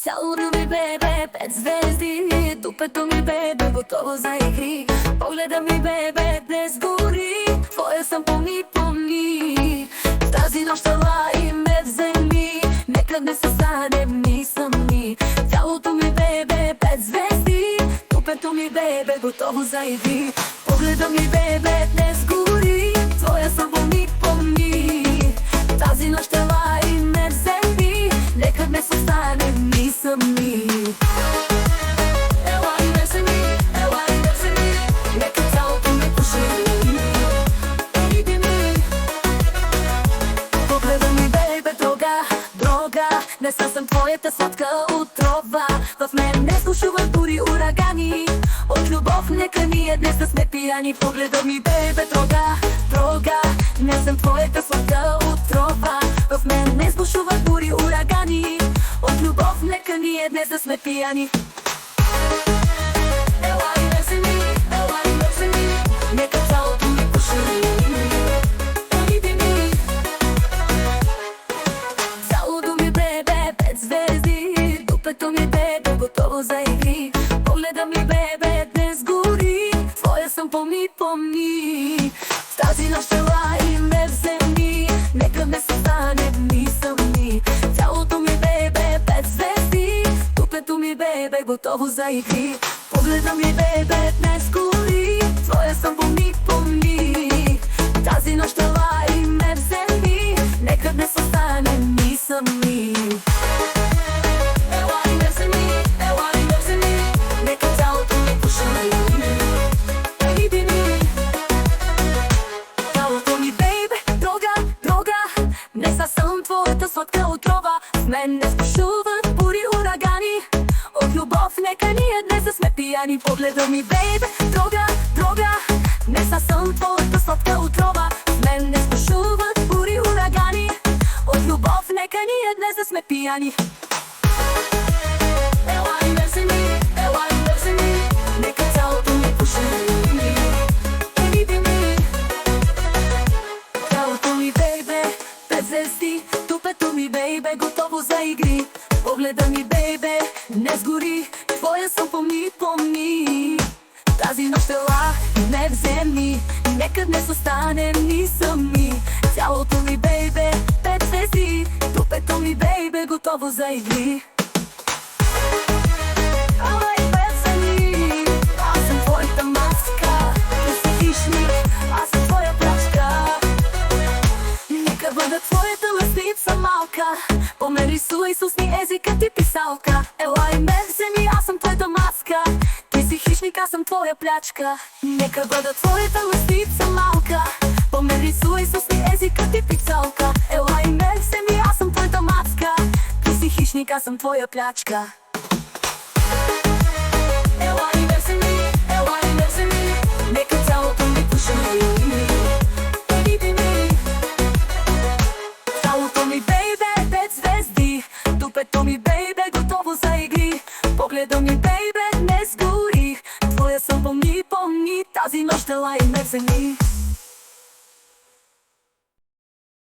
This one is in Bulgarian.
Цялото ми бебе, 5 звезди, дупето ми бебе, готово за игри. Погледа ми бебе, днес гори, твоя съм помни. Тази нощ ела и ме вземи, нека днес останем ни сами. Цялото ми бебе, 5 звезди, дупето ми бебе, готово за игри. Погледа ми бебе, днес гори, твоя съм помни. Тази нощ ела и ме вземи, нека днес останем ни сами. Ела и ме вземи, нека цялото ми пошли. Иди ми. Погледа ми бебе, дрога, днес аз съм твоята сладка отрова. В мен не слушуват бури, урагани, от любов нека ние днес да сме пияни. Погледа ми бебе, дрога, днес съм твоята сладка отрова. В мен не слушуват бури, урагани, от любов нека ние днес да сме пияни. Ела и ме вземи, нека цялото ми пошли. Иди ми. Цялото ми бебе, 5 звезди, дупето ми бебе, готово за игри. Погледа ми бебе, днес гори, твоя съм помни. Тази нощ ела и ме вземи, нека днес останем ни сами. Цялото ми бебе, 5 звезди, дупето ми бебе, готово за игри. Погледа ми бебе, днес гори, твоя съм помни. Тази нощ ела и ме вземи, нека днес останем ни сами. Ела и ме вземи, нека цялото ми пошли. Иди ми. Цялото ми бейбе, дрога, днес аз съм твоята сладка отрова. В мен не спушуват бури, урагани, от любов нека ние днес да сме пияни. Погледа ми бейбе, дрога, днес аз съм твоята сладка отрова. В мен не спушуват бури, урагани, от любов нека ние днес да сме пияни. Ела и ме вземи, нека цялото ми пошли. Иди ми. Цялото ми бейбе, 5 звезди, дупето ми бейбе, готово за игри. Погледа ми бейбе, днес гори, твоя съм помни. Тази нощ ела и ме вземи, нека днес останем ни сами. Цялото ми бейбе, 5 звезди, дупето ми бейбе, готово за игри. Ела и ме вземи, аз съм твоята маска, ти си хищник, аз съм твоя плячка. Нека бъда твоята лъсница малка, померисувай с устни езика ти писалка. Ела и ме вземи, аз съм твоята маска, ти си хищник, аз съм твоя плячка. Нека бъда твоята лъсница малка, померисувай с устни езика ти писалка. Ела и ме вземи, аз съм твоята маска, ти си хищник, аз съм твоя плячка. Ела и ме вземи, нека цялото ми пошли. Иди ми. Цялото ми бейбе, 5 звезди, дупето ми бейбе, готово за игри. Погледа ми бейбе, днес гори, твоя съм помни. Тази нощ ела и ме вземи.